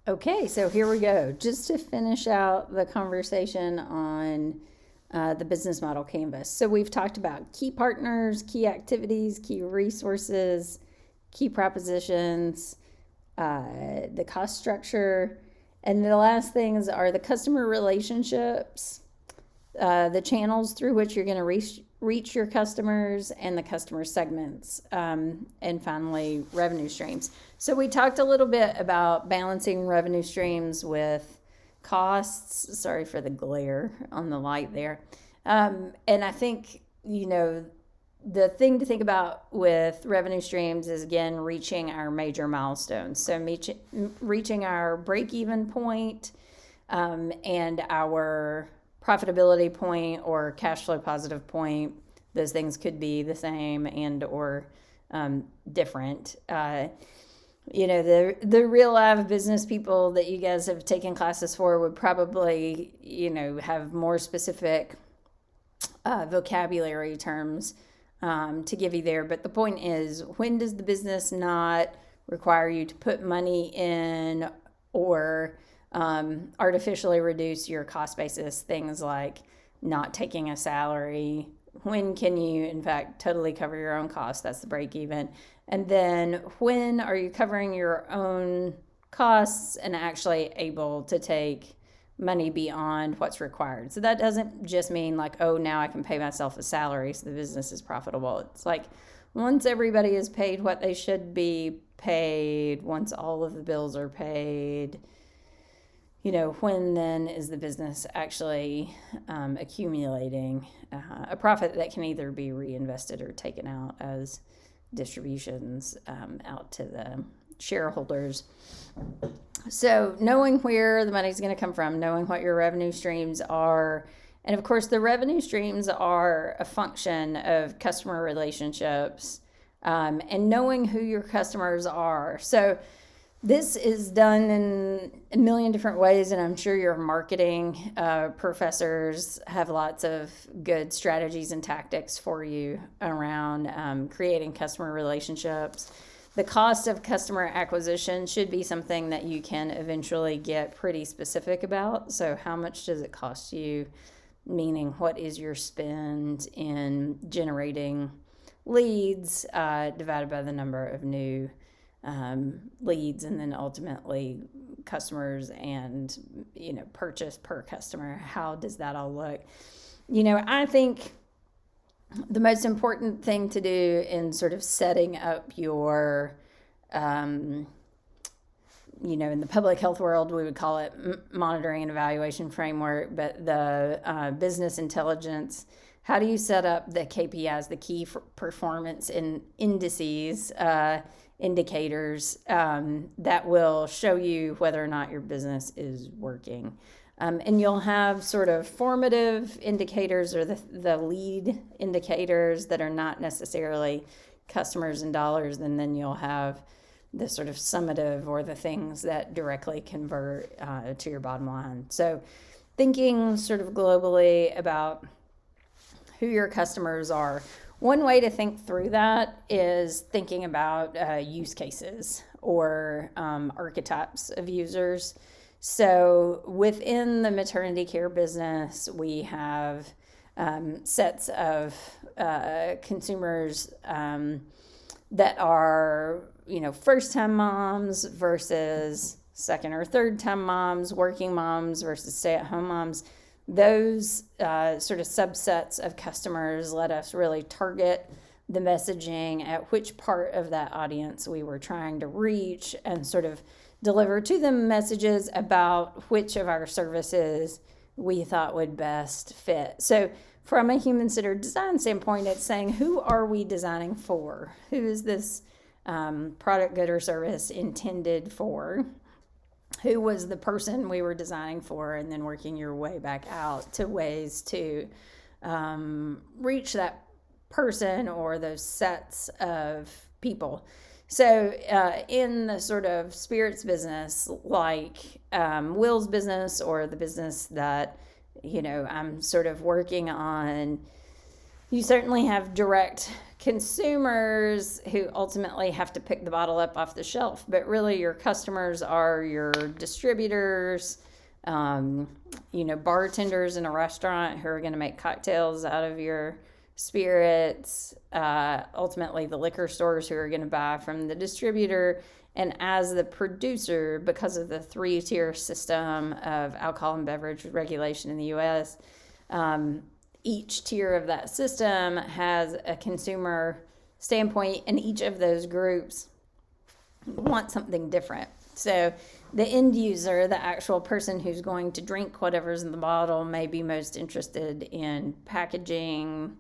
Okay, so here we go. Just to finish out the conversation on the business model canvas. So we've talked about key partners, key activities, key resources, key propositions, the cost structure, and the last things are the customer relationships, the channels through which you're going to reach your customers, and the customer segments, and finally revenue streams. So we talked a little bit about balancing revenue streams with costs. Sorry for the glare on the light there. And I think, the thing to think about with revenue streams is, again, reaching our major milestones. So reaching our break-even point, and our profitability point or cash flow positive point. Those things could be the same and or different. The real live business people that you guys have taken classes for would probably, have more specific vocabulary terms to give you there. But the point is, when does the business not require you to put money in or artificially reduce your cost basis? Things like not taking a salary. When can you, in fact, totally cover your own costs? That's the break even. And then when are you covering your own costs and actually able to take money beyond what's required? So that doesn't just mean like, oh, now I can pay myself a salary so the business is profitable. It's like once everybody is paid what they should be paid, once all of the bills are paid, when then is the business actually accumulating a profit that can either be reinvested or taken out as distributions out to the shareholders? So knowing where the money is going to come from, knowing what your revenue streams are, and of course the revenue streams are a function of customer relationships, and knowing who your customers are. So this is done in a million different ways, and I'm sure your marketing professors have lots of good strategies and tactics for you around creating customer relationships. The cost of customer acquisition should be something that you can eventually get pretty specific about. So how much does it cost you? Meaning, what is your spend in generating leads divided by the number of new leads, and then ultimately customers and purchase per customer. How does that all look? I think the most important thing to do in sort of setting up your in the public health world we would call it monitoring and evaluation framework, but the business intelligence, how do you set up the KPIs, the key performance indices, indicators that will show you whether or not your business is working. And you'll have sort of formative indicators or the lead indicators that are not necessarily customers and dollars, and then you'll have the sort of summative or the things that directly convert to your bottom line. So thinking sort of globally about who your customers are. One way to think through that is thinking about use cases or archetypes of users. So within the maternity care business, we have sets of consumers that are, first-time moms versus second or third-time moms, working moms versus stay-at-home moms. Those sort of subsets of customers let us really target the messaging at which part of that audience we were trying to reach and sort of deliver to them messages about which of our services we thought would best fit. So from a human-centered design standpoint, it's saying, who are we designing for? Who is this product, good, or service intended for? Who was the person we were designing for? And then working your way back out to ways to reach that person or those sets of people. So in the sort of spirits business, like Will's business or the business that, I'm sort of working on You certainly have direct consumers who ultimately have to pick the bottle up off the shelf, but really your customers are your distributors, bartenders in a restaurant who are going to make cocktails out of your spirits, ultimately the liquor stores who are going to buy from the distributor. And as the producer, because of the 3-tier system of alcohol and beverage regulation in the U.S., each tier of that system has a consumer standpoint, and each of those groups want something different. So the end user, the actual person who's going to drink whatever's in the bottle, may be most interested in packaging,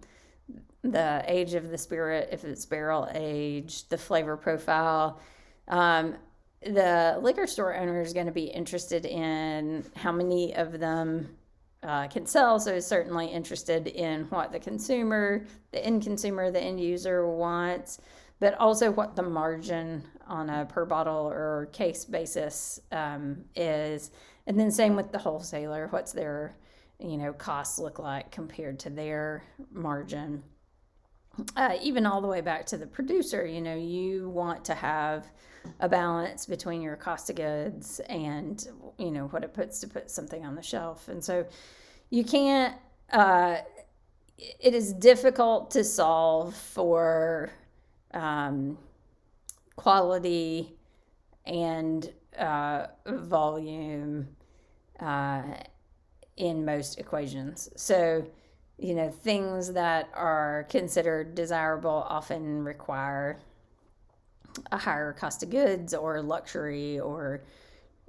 the age of the spirit, if it's barrel aged, the flavor profile. The liquor store owner is going to be interested in how many of them can sell, so is certainly interested in what the consumer, the end user wants, but also what the margin on a per bottle or case basis is. And then same with the wholesaler, what's their costs look like compared to their margin. Even all the way back to the producer, you want to have a balance between your cost of goods and what it puts to put something on the shelf. And so you can't it is difficult to solve for quality and volume in most equations. So things that are considered desirable often require a higher cost of goods, or luxury, or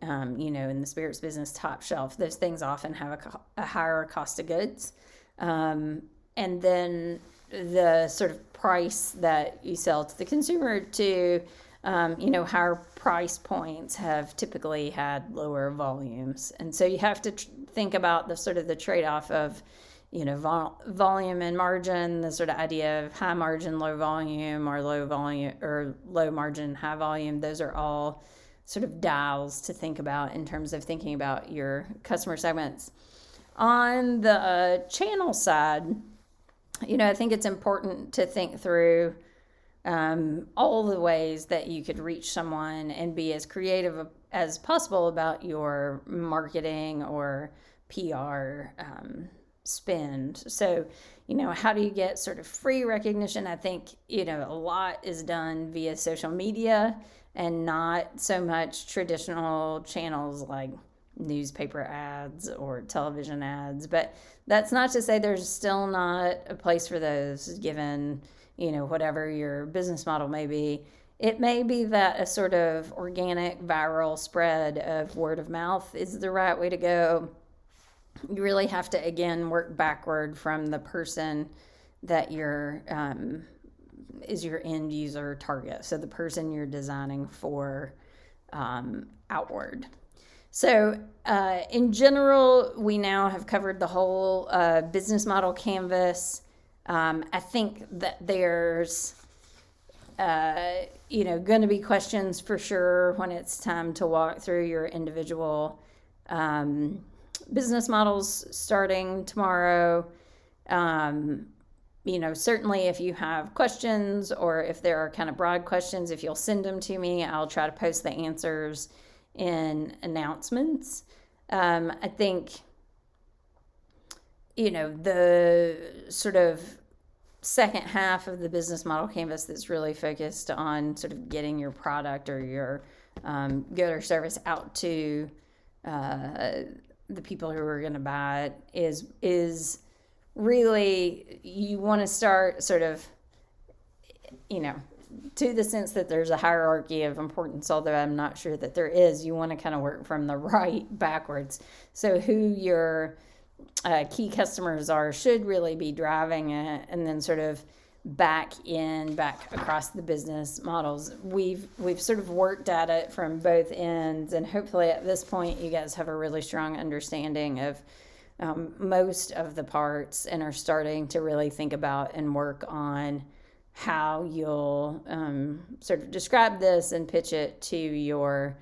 in the spirits business, top shelf. Those things often have a higher cost of goods. And then the sort of price that you sell to the consumer to, higher price points have typically had lower volumes. And so you have to think about the sort of the trade-off of, volume and margin, the sort of idea of high margin, low volume, or low volume or low margin, high volume. Those are all sort of dials to think about in terms of thinking about your customer segments. On the channel side, I think it's important to think through all the ways that you could reach someone and be as creative as possible about your marketing or PR spend. So, how do you get sort of free recognition? I think, a lot is done via social media and not so much traditional channels like newspaper ads or television ads. But that's not to say there's still not a place for those, given, whatever your business model may be. It may be that a sort of organic viral spread of word of mouth is the right way to go. You really have to, again, work backward from the person that is your end user target. So the person you're designing for outward. So in general, we now have covered the whole business model canvas. I think that there's going to be questions for sure when it's time to walk through your individual business models starting tomorrow. Certainly if you have questions, or if there are kind of broad questions, if you'll send them to me, I'll try to post the answers in announcements. I think, the sort of second half of the business model canvas that's really focused on sort of getting your product or your good or service out to the people who are going to buy it is really, you want to start sort of, to the sense that there's a hierarchy of importance, although I'm not sure that there is. You want to kind of work from the right backwards. So who your key customers are should really be driving it, and then sort of back across the business models. We've sort of worked at it from both ends, and hopefully at this point you guys have a really strong understanding of most of the parts, and are starting to really think about and work on how you'll sort of describe this and pitch it to your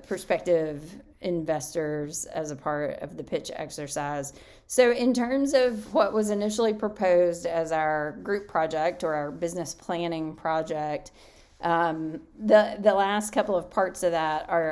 prospective investors as a part of the pitch exercise. So, in terms of what was initially proposed as our group project or our business planning project, the last couple of parts of that are